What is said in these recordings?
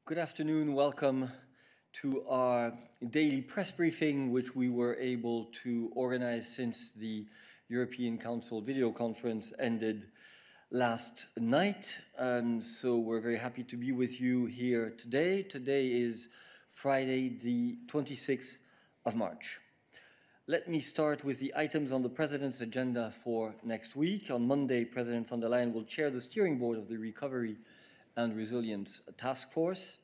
Good afternoon. Welcome to our daily press briefing, which we were able to organize since the European Council video conference ended last night. So we're very happy to be with you here today. Today is Friday, the 26th of March. Let me start with the items on the President's agenda for next week. On Monday, President von der Leyen will chair the steering board of the Recovery and Resilience Task Force.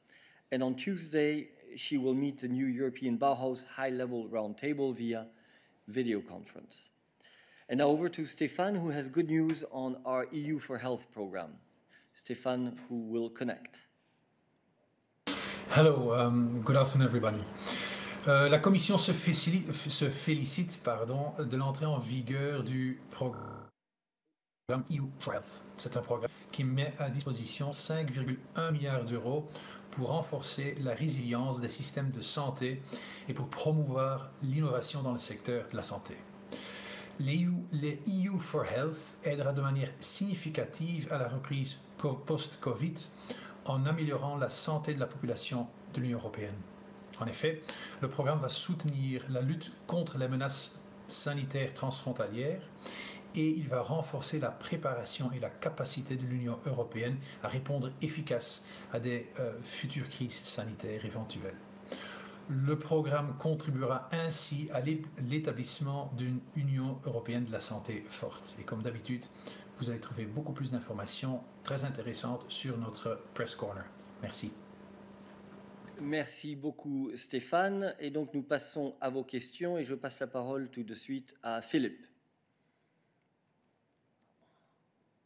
And on Tuesday, she will meet the new European Bauhaus high-level roundtable via video conference. And now over to Stéphane, who has good news on our EU for Health program. Stéphane, who will connect. Hello, good afternoon, everybody. La Commission se félicite de l'entrée en vigueur du programme EU for Health. C'est un programme qui met à disposition 5,1 milliards d'euros pour renforcer la résilience des systèmes de santé et pour promouvoir l'innovation dans le secteur de la santé. Les EU for Health aidera de manière significative à la reprise post-Covid en améliorant la santé de la population de l'Union européenne. En effet, le programme va soutenir la lutte contre les menaces sanitaires transfrontalières et il va renforcer la préparation et la capacité de l'Union européenne à répondre efficace à des futures crises sanitaires éventuelles. Le programme contribuera ainsi à l'établissement d'une Union européenne de la santé forte. Et comme d'habitude, vous allez trouver beaucoup plus d'informations très intéressantes sur notre Press Corner. Merci. Merci beaucoup Stéphane. Et donc nous passons à vos questions et je passe la parole tout de suite à Philippe.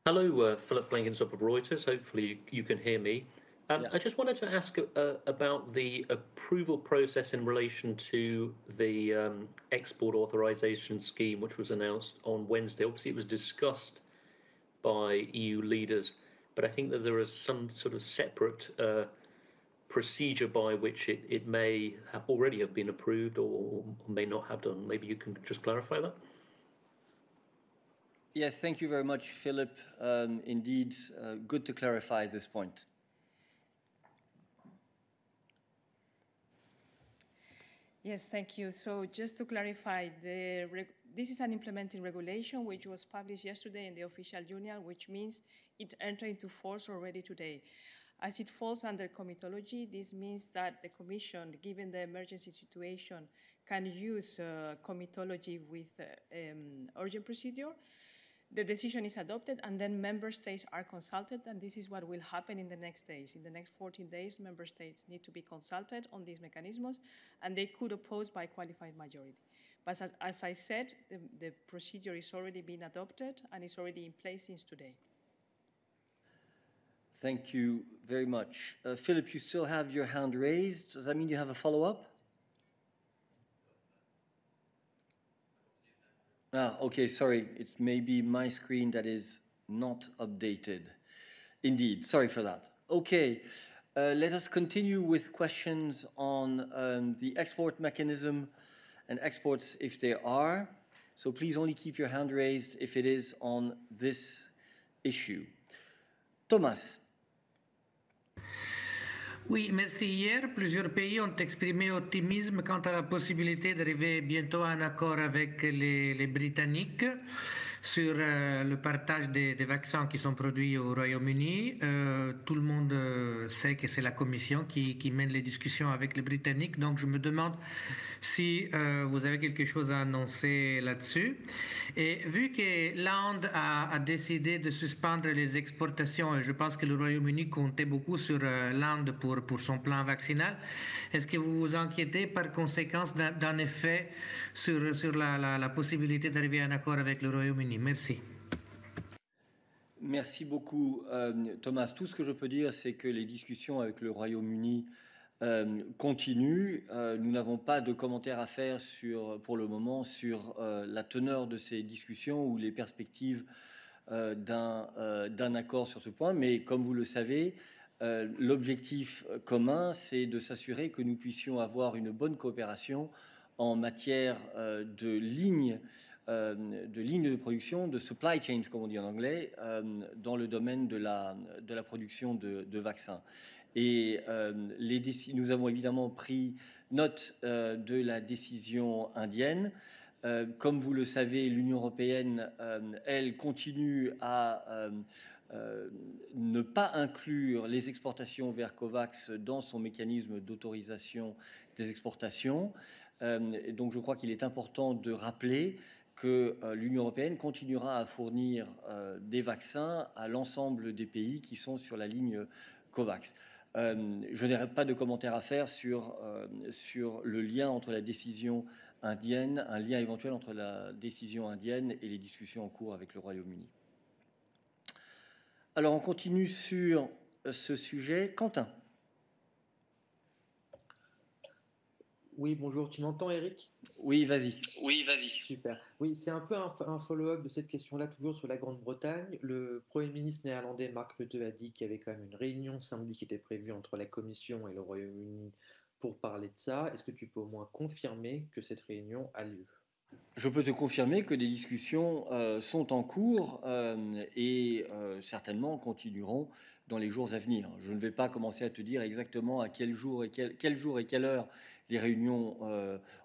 Hello, Philip Blenkinsop of Reuters. Hopefully you can hear me. Yeah. I just wanted to ask about the approval process in relation to the export authorization scheme, which was announced on Wednesday. Obviously, it was discussed by EU leaders, but I think that there is some sort of separate procedure by which it may have already have been approved or may not have done. Maybe you can just clarify that? Yes, thank you very much, Philip. Indeed, good to clarify this point. Yes, thank you. So just to clarify, this is an implementing regulation which was published yesterday in the official journal, which means it entered into force already today. As it falls under comitology, this means that the Commission, given the emergency situation, can use comitology with urgent procedure. The decision is adopted and then member states are consulted, and this is what will happen in the next days. In the next 14 days, member states need to be consulted on these mechanisms and they could oppose by qualified majority. But as I said, the procedure is already been adopted and is already in place since today. Thank you very much. Philip, you still have your hand raised. Does that mean you have a follow-up? Okay, sorry. It's maybe my screen that is not updated. Indeed, sorry for that. Okay, let us continue with questions on the export mechanism and exports if there are. So please only keep your hand raised if it is on this issue. Thomas. Oui, merci. Hier, plusieurs pays ont exprimé optimisme quant à la possibilité d'arriver bientôt à un accord avec les Britanniques sur le partage des vaccins qui sont produits au Royaume-Uni. Tout le monde sait que c'est la Commission qui mène les discussions avec les Britanniques, donc je me demande si vous avez quelque chose à annoncer là-dessus. Et vu que l'Inde a décidé de suspendre les exportations, et je pense que le Royaume-Uni comptait beaucoup sur l'Inde pour son plan vaccinal, est-ce que vous vous inquiétez par conséquence d'un effet sur la possibilité d'arriver à un accord avec le Royaume-Uni? Merci. Merci beaucoup, Thomas. Tout ce que je peux dire, c'est que les discussions avec le Royaume-Uni continuent. Nous n'avons pas de commentaires à faire pour le moment sur la teneur de ces discussions ou les perspectives d'un accord sur ce point. Mais comme vous le savez, l'objectif commun, c'est de s'assurer que nous puissions avoir une bonne coopération en matière de lignes de production, de supply chains, comme on dit en anglais, dans le domaine de la production de vaccins. Et nous avons évidemment pris note de la décision indienne. Comme vous le savez, l'Union européenne, elle continue à ne pas inclure les exportations vers COVAX dans son mécanisme d'autorisation des exportations. Donc je crois qu'il est important de rappeler que l'Union européenne continuera à fournir des vaccins à l'ensemble des pays qui sont sur la ligne COVAX. Je n'aurai pas de commentaire à faire sur le lien entre la décision indienne, un lien éventuel entre la décision indienne et les discussions en cours avec le Royaume-Uni. Alors, on continue sur ce sujet. Quentin. Oui, bonjour. Tu m'entends, Eric? Oui, vas-y. Super. Oui, c'est un peu un follow-up de cette question-là, toujours sur la Grande-Bretagne. Le Premier ministre néerlandais Mark Rutte a dit qu'il y avait quand même une réunion samedi qui était prévue entre la Commission et le Royaume-Uni pour parler de ça. Est-ce que tu peux au moins confirmer que cette réunion a lieu? Je peux te confirmer que des discussions sont en cours et certainement continueront dans les jours à venir. Je ne vais pas commencer à te dire exactement à quel jour et quelle heure les réunions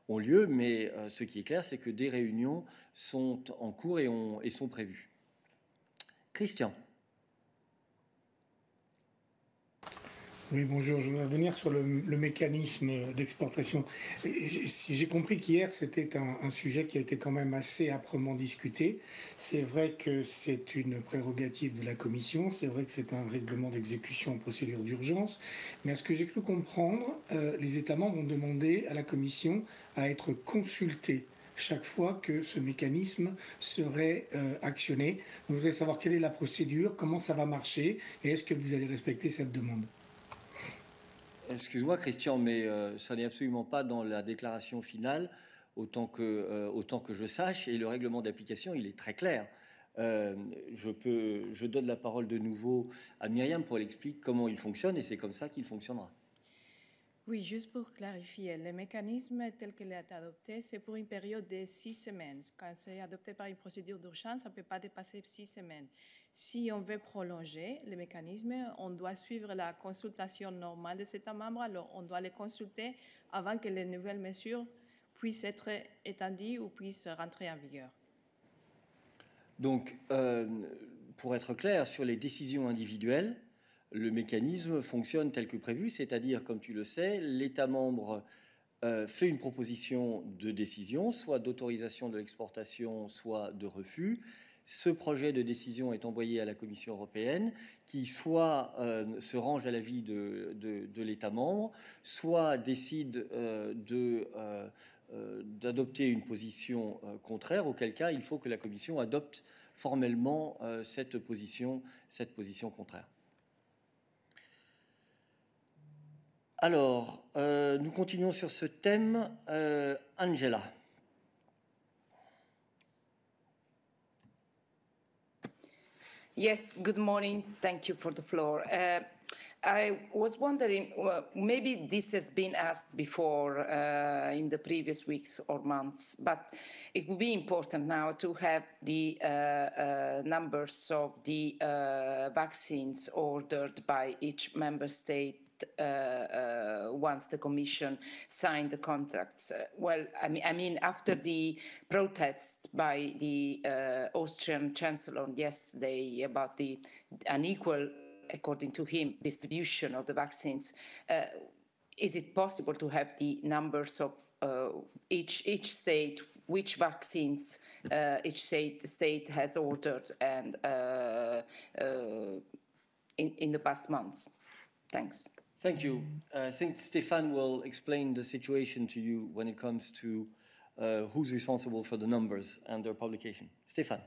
ont lieu, mais ce qui est clair, c'est que des réunions sont en cours et sont prévues. Christian. Oui, bonjour. Je voudrais revenir sur le mécanisme d'exportation. J'ai compris qu'hier, c'était un sujet qui a été quand même assez âprement discuté. C'est vrai que c'est une prérogative de la Commission, c'est vrai que c'est un règlement d'exécution en procédure d'urgence, mais à ce que j'ai cru comprendre, les États membres ont demandé à la Commission à être consultés chaque fois que ce mécanisme serait actionné. Donc, je voudrais savoir quelle est la procédure, comment ça va marcher, et est-ce que vous allez respecter cette demande ? Excuse-moi Christian, mais ça n'est absolument pas dans la déclaration finale, autant que je sache, et le règlement d'application, il est très clair. Je donne la parole de nouveau à Myriam pour elle expliquer comment il fonctionne, et c'est comme ça qu'il fonctionnera. Oui, juste pour clarifier, le mécanisme tel qu'il est adopté, c'est pour une période de 6 semaines. Quand c'est adopté par une procédure d'urgence, ça ne peut pas dépasser 6 semaines. Si on veut prolonger le mécanisme, on doit suivre la consultation normale des États membres. Alors, on doit les consulter avant que les nouvelles mesures puissent être étendues ou puissent rentrer en vigueur. Donc, pour être clair, sur les décisions individuelles, le mécanisme fonctionne tel que prévu, c'est-à-dire, comme tu le sais, l'État membre fait une proposition de décision, soit d'autorisation de l'exportation, soit de refus. Ce projet de décision est envoyé à la Commission européenne, qui soit se range à l'avis de l'État membre, soit décide d'adopter une position contraire, auquel cas il faut que la Commission adopte formellement cette position contraire. Alors, nous continuons sur ce thème. Angela. Yes, good morning. Thank you for the floor. I was wondering, maybe this has been asked before in the previous weeks or months, but it would be important now to have the numbers of the vaccines ordered by each member state once the Commission signed the contracts. Well, I mean, after the protests by the Austrian Chancellor yesterday about the unequal, according to him, distribution of the vaccines, is it possible to have the numbers of each state, which vaccines each state has ordered and in the past months? Thanks. Thank you. I think Stéphane will explain the situation to you when it comes to who's responsible for the numbers and their publication. Stéphane.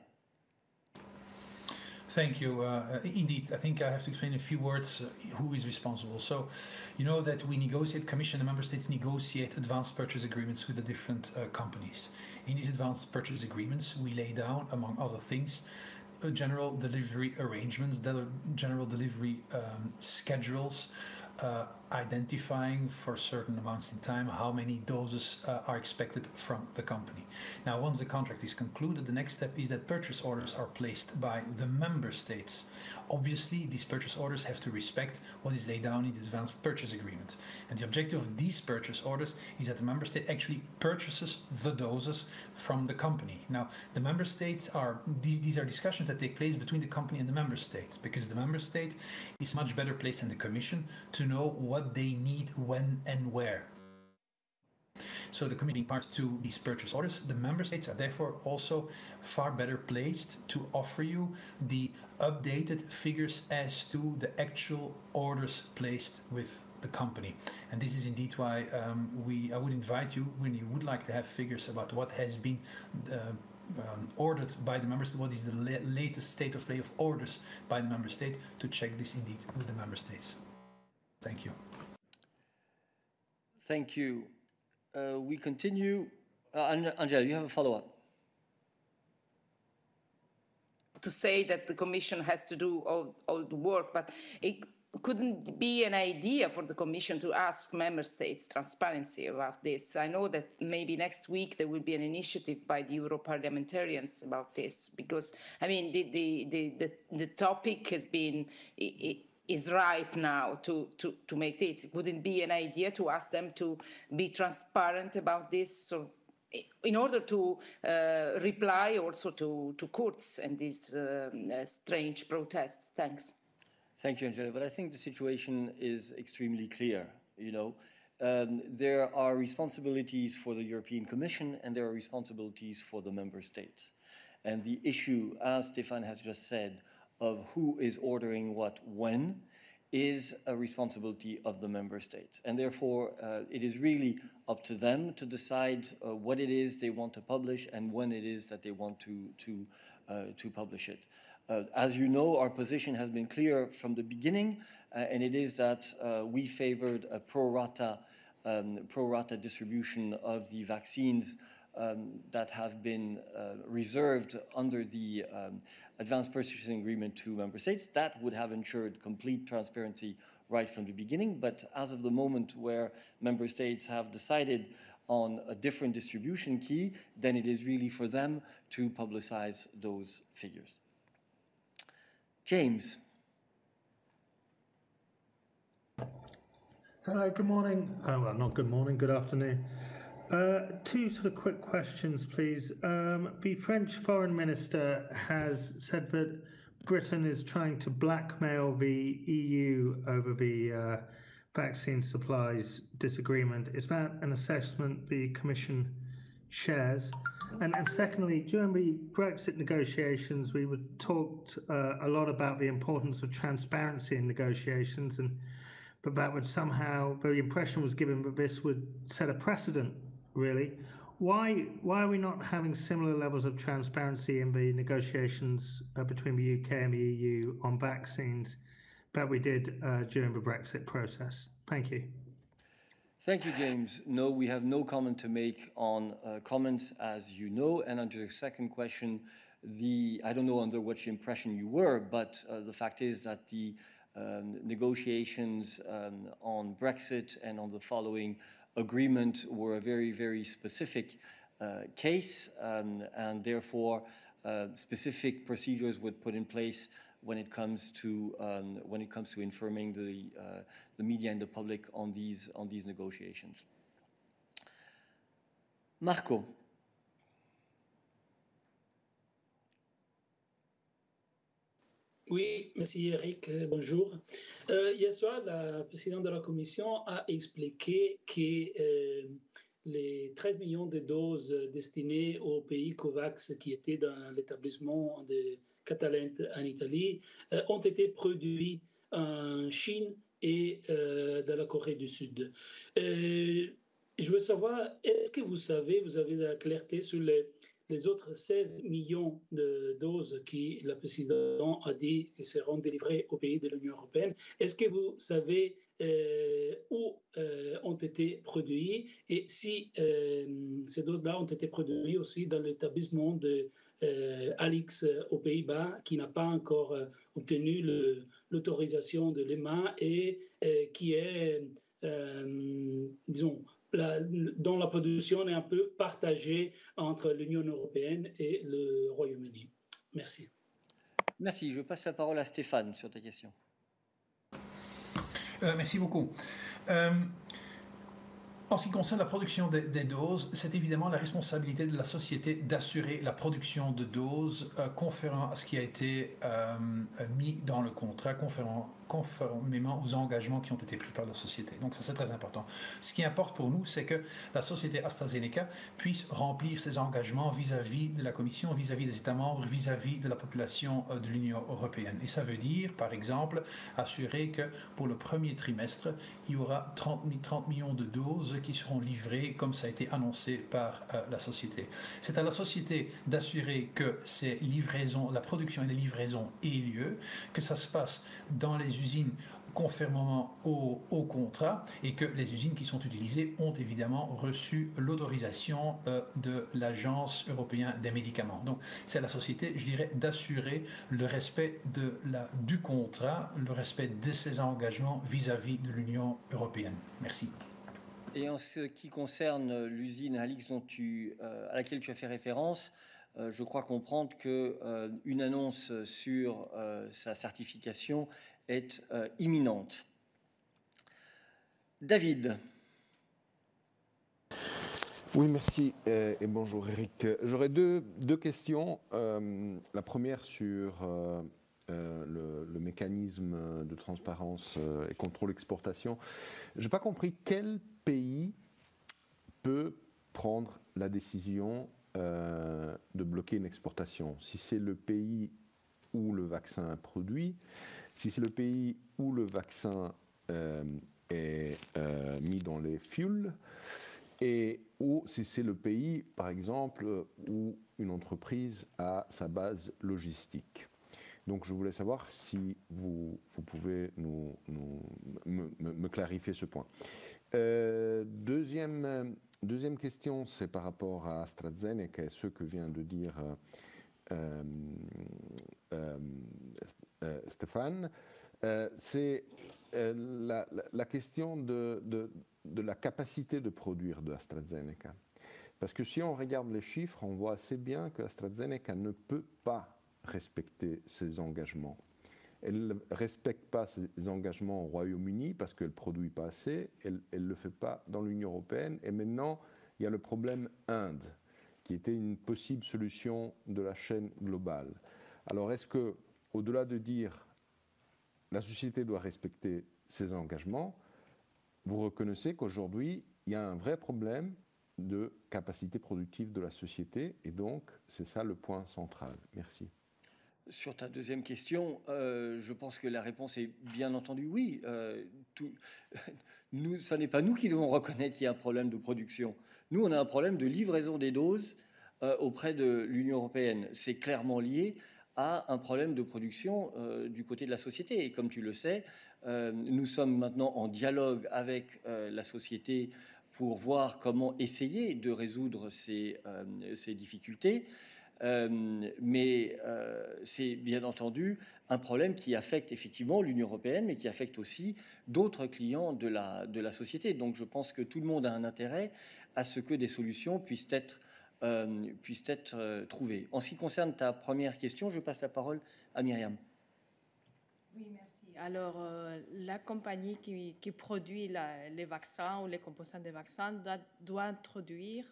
Thank you. Indeed, I think I have to explain in a few words who is responsible. So, you know that we negotiate, Commission and Member States negotiate advanced purchase agreements with the different companies. In these advanced purchase agreements, we lay down, among other things, general delivery arrangements, general delivery schedules, identifying for certain amounts in time how many doses are expected from the company. Now, once the contract is concluded, the next step is that purchase orders are placed by the member states. Obviously, these purchase orders have to respect what is laid down in the advanced purchase agreement. And the objective of these purchase orders is that the member state actually purchases the doses from the company. Now, the member states these are discussions that take place between the company and the member state, because the member state is much better placed than the Commission to know what they need, when and where. So the committee part to these purchase orders, the member states are therefore also far better placed to offer you the updated figures as to the actual orders placed with the company. And this is indeed why I would invite you, when you would like to have figures about what has been ordered by the member state, what is the latest state of play of orders by the member state, to check this indeed with the member states. Thank you. Thank you. We continue. Angela, you have a follow-up. To say that the Commission has to do all the work, but it couldn't be an idea for the Commission to ask Member States transparency about this. I know that maybe next week there will be an initiative by the Euro parliamentarians about this, because, I mean, the topic has been... is ripe now to make this. It wouldn't be an idea to ask them to be transparent about this, so in order to reply also to Kurz and these strange protests. Thanks. Thank you, Angela. But I think the situation is extremely clear. You know, there are responsibilities for the European Commission and there are responsibilities for the member states. And the issue, as Stefan has just said, of who is ordering what when is a responsibility of the member states. And therefore, it is really up to them to decide what it is they want to publish and when it is that they want to publish it. As you know, our position has been clear from the beginning, and it is that we favored a pro rata distribution of the vaccines that have been reserved under the advanced purchasing agreement to member states. That would have ensured complete transparency right from the beginning. But as of the moment where member states have decided on a different distribution key, then it is really for them to publicize those figures. James. Hello, good morning. Oh, well, not good morning, good afternoon. Two sort of quick questions, please. The French Foreign Minister has said that Britain is trying to blackmail the EU over the vaccine supplies disagreement. Is that an assessment the Commission shares? And secondly, during the Brexit negotiations, we talked a lot about the importance of transparency in negotiations, but that would somehow, the impression was given that this would set a precedent, really. Why are we not having similar levels of transparency in the negotiations between the UK and the EU on vaccines that we did during the Brexit process? Thank you. Thank you, James. No, we have no comment to make on comments, as you know. And under the second question, I don't know under which impression you were, but the fact is that the negotiations on Brexit and on the following agreement were a very, very specific case, and therefore specific procedures were put in place when it comes to informing the media and the public on these negotiations. Marco. Oui, merci Eric, bonjour. Hier soir, la présidente de la Commission a expliqué que les 13 millions de doses destinées aux pays COVAX qui étaient dans l'établissement de Catalent en Italie ont été produits en Chine et dans la Corée du Sud. Je veux savoir, est-ce que vous avez de la clarté sur les autres 16 millions de doses que le président a dit qui seront délivrées aux pays de l'Union européenne? Est-ce que vous savez où ont été produits et si ces doses-là ont été produites aussi dans l'établissement de Alix aux Pays-Bas, qui n'a pas encore obtenu l'autorisation de l'EMA et qui est, disons, dont la production est un peu partagée entre l'Union européenne et le Royaume-Uni. Merci. Merci. Je passe la parole à Stéphane sur ta question. Merci beaucoup. En ce qui concerne la production des doses, c'est évidemment la responsabilité de la société d'assurer la production de doses conformément à ce qui a été mis dans le contrat, conformément aux engagements qui ont été pris par la société. Donc ça, c'est très important. Ce qui importe pour nous, c'est que la société AstraZeneca puisse remplir ses engagements vis-à-vis de la Commission, vis-à-vis des États membres, vis-à-vis de la population de l'Union européenne. Et ça veut dire, par exemple, assurer que pour le premier trimestre, il y aura 30 millions de doses qui seront livrées comme ça a été annoncé par la société. C'est à la société d'assurer que ces livraisons, la production et les livraisons aient lieu, que ça se passe dans les usines conformément au contrat et que les usines qui sont utilisées ont évidemment reçu l'autorisation de l'Agence européenne des médicaments. Donc c'est à la société, je dirais, d'assurer le respect du contrat, le respect de ses engagements vis-à-vis de l'Union européenne. Merci. Et en ce qui concerne l'usine Alix à laquelle tu as fait référence, je crois comprendre qu'une annonce sur sa certification est imminente. David. Oui, merci et bonjour Eric. J'aurais deux questions. La première sur le mécanisme de transparence et contrôle exportation. Je n'ai pas compris quel pays peut prendre la décision de bloquer une exportation. Si c'est le pays où le vaccin est produit, si c'est le pays où le vaccin est mis dans les fuels, ou si c'est le pays, par exemple, où une entreprise a sa base logistique. Donc je voulais savoir si vous pouvez me clarifier ce point. Deuxième question, c'est par rapport à AstraZeneca et ce que vient de dire Stéphane. C'est la question de la capacité de produire de AstraZeneca. Parce que si on regarde les chiffres, on voit assez bien que AstraZeneca ne peut pas respecter ses engagements. Elle ne respecte pas ses engagements au Royaume-Uni parce qu'elle ne produit pas assez, elle ne le fait pas dans l'Union européenne. Et maintenant, il y a le problème Inde, qui était une possible solution de la chaîne globale. Alors, est-ce que, au-delà de dire la société doit respecter ses engagements, vous reconnaissez qu'aujourd'hui, il y a un vrai problème de capacité productive de la société, et donc c'est ça le point central. Merci. Sur ta deuxième question, je pense que la réponse est bien entendu oui. Ça n'est pas nous qui devons reconnaître qu'il y a un problème de production. Nous, on a un problème de livraison des doses auprès de l'Union européenne. C'est clairement lié à un problème de production du côté de la société. Et comme tu le sais, nous sommes maintenant en dialogue avec la société pour voir comment essayer de résoudre ces difficultés. Mais c'est bien entendu un problème qui affecte effectivement l'Union européenne, mais qui affecte aussi d'autres clients de la société. Donc je pense que tout le monde a un intérêt à ce que des solutions puissent être trouvées. En ce qui concerne ta première question, je passe la parole à Myriam. Oui, merci. Alors, la compagnie qui produit les vaccins ou les composants des vaccins doit introduire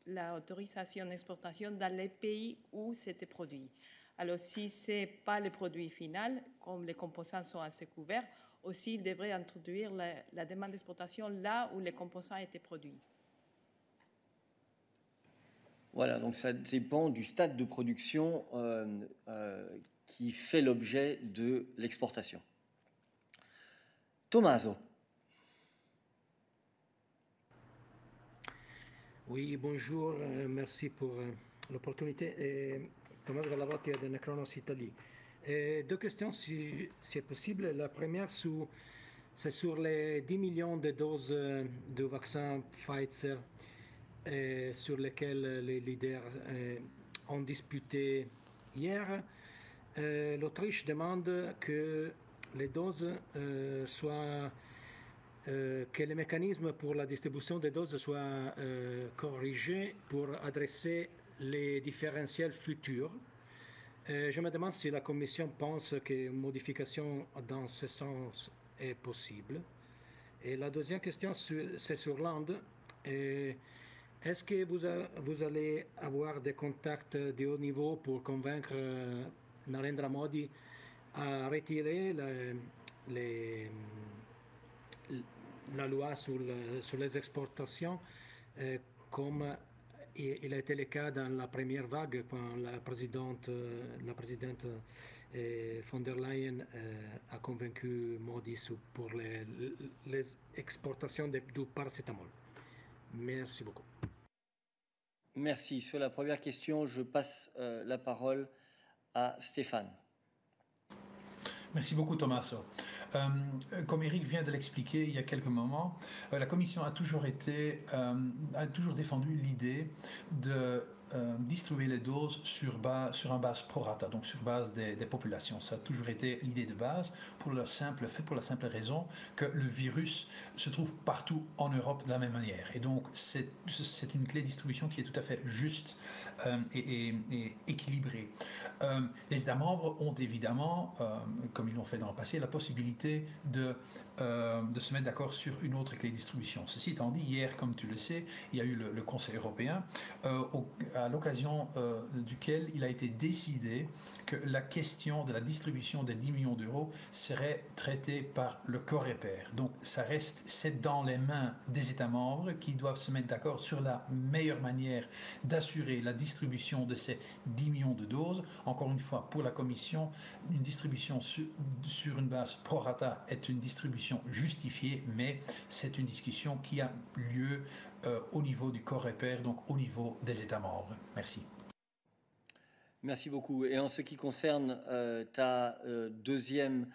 l'autorisation d'exportation dans les pays où c'était produit. Alors, si ce n'est pas le produit final, comme les composants sont assez couverts, aussi il devrait introduire la demande d'exportation là où les composants étaient produits. Voilà, donc ça dépend du stade de production qui fait l'objet de l'exportation. Tommaso. Oui, bonjour, merci pour l'opportunité. Tommaso Gallavotti de Necronos Italie. Deux questions, si c'est possible. La première, c'est sur les 10 millions de doses de vaccin Pfizer sur lesquelles les leaders ont disputé hier, l'Autriche demande que les doses soient, que les mécanismes pour la distribution des doses soient corrigés pour adresser les différentiels futurs. Je me demande si la Commission pense qu'une modification dans ce sens est possible. Et la deuxième question, c'est sur l'Inde. Est-ce que vous allez avoir des contacts de haut niveau pour convaincre Narendra Modi à retirer la loi sur les exportations, comme il a été le cas dans la première vague, quand la présidente von der Leyen a convaincu Modi pour les exportations du paracétamol. Merci beaucoup. Merci. Sur la première question, je passe la parole à Stéphane. Merci beaucoup, Tommaso. Comme Eric vient de l'expliquer il y a quelques moments, la Commission a toujours défendu l'idée de distribuer les doses sur un base pro rata, donc sur base des populations. Ça a toujours été l'idée de base pour la simple raison que le virus se trouve partout en Europe de la même manière. Et donc c'est une clé de distribution qui est tout à fait juste et équilibrée. Les États membres ont évidemment, comme ils l'ont fait dans le passé, la possibilité de se mettre d'accord sur une autre clé de distribution. Ceci étant dit, hier, comme tu le sais, il y a eu le Conseil européen, à l'occasion duquel il a été décidé que la question de la distribution des 10 millions d'euros serait traitée par le Coreper. Donc, c'est dans les mains des États membres qui doivent se mettre d'accord sur la meilleure manière d'assurer la distribution de ces 10 millions de doses. Encore une fois, pour la Commission, une distribution sur une base pro rata est une distribution justifiée, mais c'est une discussion qui a lieu au niveau du Coreper, donc au niveau des États membres. Merci. Merci beaucoup. Et en ce qui concerne ta deuxième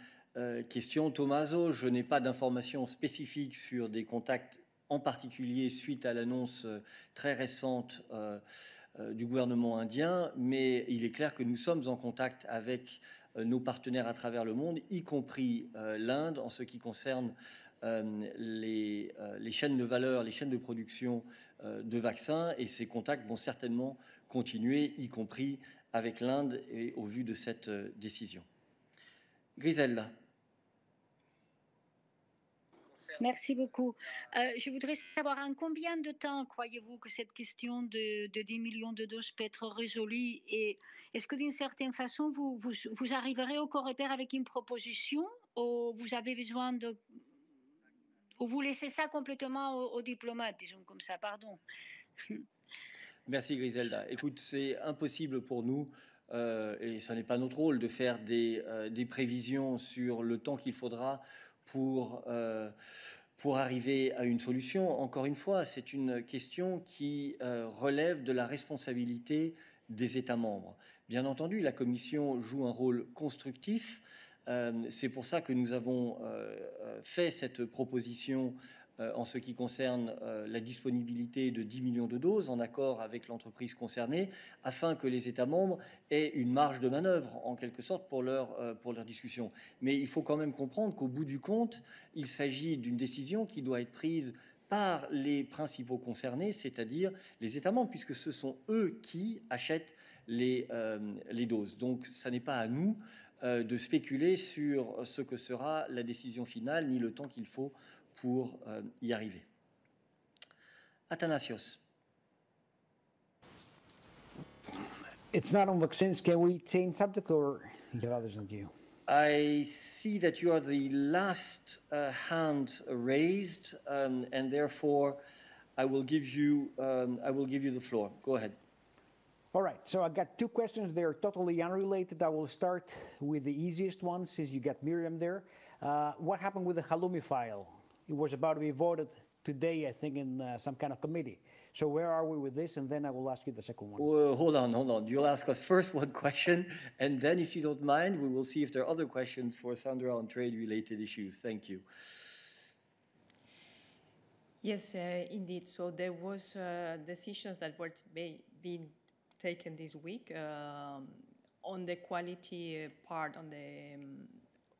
question, Tommaso, je n'ai pas d'informations spécifiques sur des contacts en particulier suite à l'annonce très récente du gouvernement indien, mais il est clair que nous sommes en contact avec nos partenaires à travers le monde, y compris l'Inde, en ce qui concerne les chaînes de valeur, les chaînes de production de vaccins, et ces contacts vont certainement continuer, y compris avec l'Inde, et au vu de cette décision. Griselda. Merci beaucoup. Je voudrais savoir en combien de temps croyez-vous que cette question de 10 millions de doses peut être résolue, et est-ce que d'une certaine façon vous arriverez au Coreper avec une proposition, ou vous avez besoin de... ou vous laissez ça complètement aux diplomates, disons comme ça, pardon. Merci Griselda. Écoute, c'est impossible pour nous, et ce n'est pas notre rôle, de faire des prévisions sur le temps qu'il faudra pour arriver à une solution. Encore une fois, c'est une question qui relève de la responsabilité des États membres. Bien entendu, la Commission joue un rôle constructif. C'est pour ça que nous avons fait cette proposition en ce qui concerne la disponibilité de 10 millions de doses en accord avec l'entreprise concernée, afin que les États membres aient une marge de manœuvre, en quelque sorte, pour leur discussion. Mais il faut quand même comprendre qu'au bout du compte, il s'agit d'une décision qui doit être prise par les principaux concernés, c'est-à-dire les États membres, puisque ce sont eux qui achètent les doses. Donc, ça n'est pas à nous de spéculer sur ce que sera la décision finale, ni le temps qu'il faut pour y arriver. Athanasios. It's not on vaccines. Can we change subject, or others than you? I see that you are the last hand raised, and therefore I will give you the floor. Go ahead. All right, so I got two questions. They're totally unrelated. I will start with the easiest one, since you got Miriam there. What happened with the Halloumi file? It was about to be voted today, I think, in some kind of committee. So where are we with this? And then I will ask you the second one. Hold on. You'll ask us first one question, and then, if you don't mind, we will see if there are other questions for Sandra on trade-related issues. Thank you. Yes, indeed. So there was decisions that were being taken this week on the quality part, on the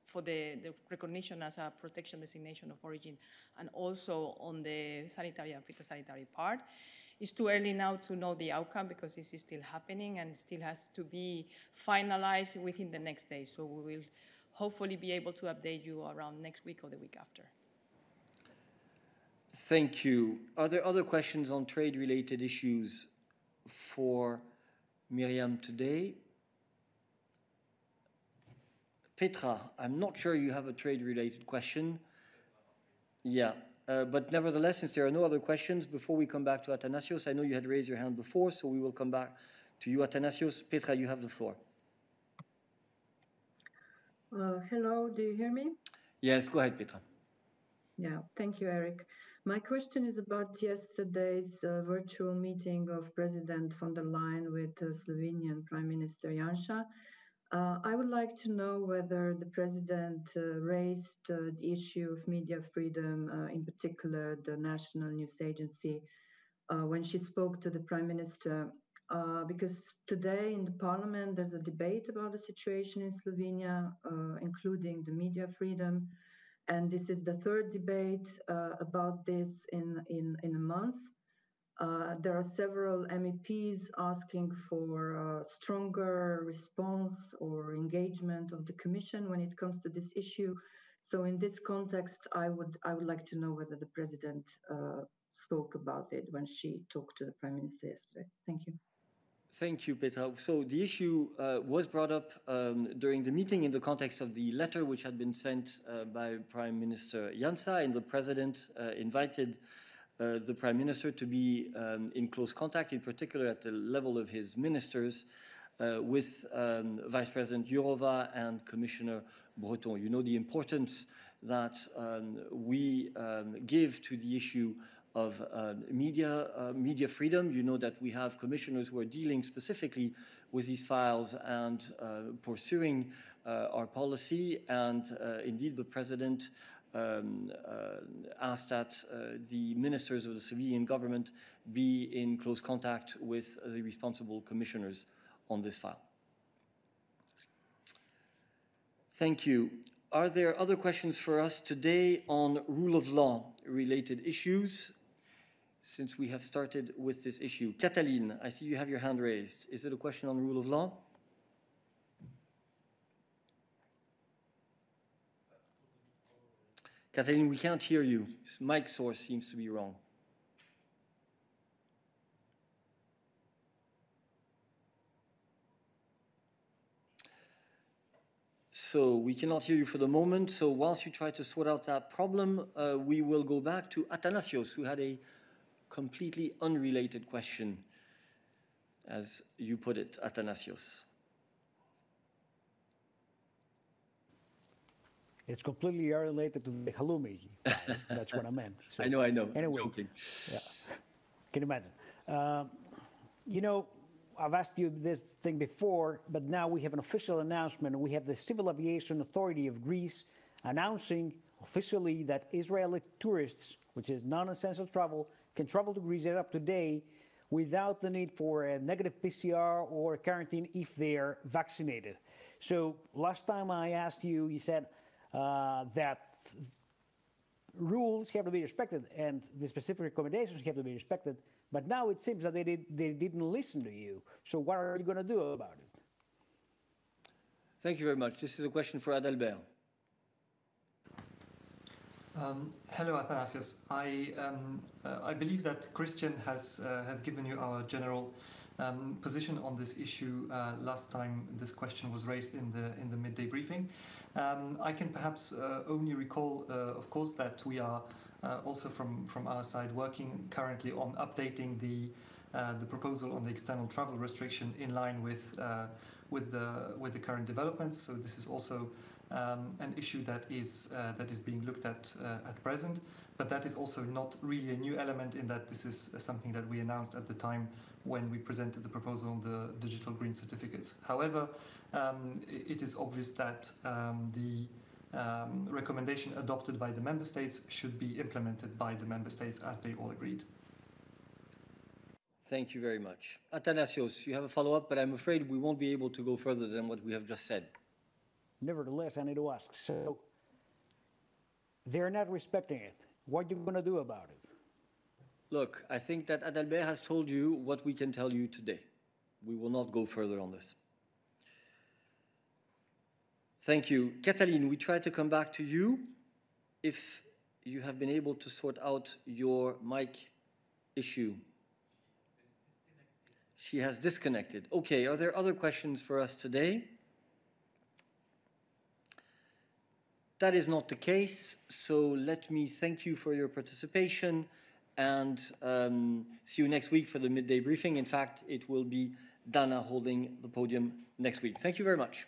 for the recognition as a protection designation of origin, and also on the sanitary and phytosanitary part. It's too early now to know the outcome because this is still happening and still has to be finalized within the next day. So we will hopefully be able to update you around next week or the week after. Thank you. Are there other questions on trade-related issues for Miriam today? Petra, I'm not sure you have a trade-related question. Yeah, but nevertheless, since there are no other questions, before we come back to Athanasios, I know you had raised your hand before, so we will come back to you, Athanasios. Petra, you have the floor. Hello, do you hear me? Yes, go ahead, Petra. Yeah, thank you, Eric. My question is about yesterday's virtual meeting of President von der Leyen with Slovenian Prime Minister Janša. I would like to know whether the President raised the issue of media freedom, in particular the National News Agency, when she spoke to the Prime Minister. Because today in the Parliament there's a debate about the situation in Slovenia, including the media freedom. And this is the third debate about this in a month. There are several MEPs asking for a stronger response or engagement of the Commission when it comes to this issue. So in this context, I would like to know whether the President spoke about it when she talked to the Prime Minister yesterday. Thank you. Thank you, Petra. So the issue was brought up during the meeting in the context of the letter which had been sent by Prime Minister Janša, and the President invited the Prime Minister to be in close contact, in particular at the level of his ministers, with Vice President Jourova and Commissioner Breton. You know the importance that we give to the issue of media freedom. You know that we have commissioners who are dealing specifically with these files and pursuing our policy. And indeed, the President asked that the ministers of the Slovenian government be in close contact with the responsible commissioners on this file. Thank you. Are there other questions for us today on rule of law related issues? Since we have started with this issue. Katalin, I see you have your hand raised. Is it a question on rule of law? Katalin, we can't hear you. This mic source seems to be wrong. So we cannot hear you for the moment. So whilst you try to sort out that problem, we will go back to Athanasios, who had a completely unrelated question, as you put it, Athanasios. It's completely unrelated to the halloumi. That's what I meant. So, I know. Anyway, I'm joking. Yeah. Can you imagine? You know, I've asked you this thing before, but now we have an official announcement. We have the Civil Aviation Authority of Greece announcing officially that Israeli tourists, which is non-essential travel, can travel to Greece up to date without the need for a negative PCR or quarantine if they are vaccinated. So last time I asked you, you said that rules have to be respected and the specific recommendations have to be respected. But now it seems that they didn't listen to you. So what are you going to do about it? Thank you very much. This is a question for Adalbert. Hello, Athanasios. I believe that Christian has given you our general position on this issue last time this question was raised in the midday briefing. I can perhaps only recall, of course, that we are also from our side working currently on updating the proposal on the external travel restriction in line with the current developments. So this is also an issue that is being looked at present, but that is also not really a new element in that this is something that we announced at the time when we presented the proposal on the digital green certificates. However, it is obvious that the recommendation adopted by the member states should be implemented by the member states as they all agreed. Thank you very much. Athanasios, you have a follow-up, but I'm afraid we won't be able to go further than what we have just said. Nevertheless, I need to ask, so they're not respecting it. What are you going to do about it? Look, I think that Adalbert has told you what we can tell you today. We will not go further on this. Thank you. Katalin, we try to come back to you. If you have been able to sort out your mic issue. She has disconnected. Okay, are there other questions for us today? That is not the case, so let me thank you for your participation and see you next week for the midday briefing. In fact, it will be Dana holding the podium next week. Thank you very much.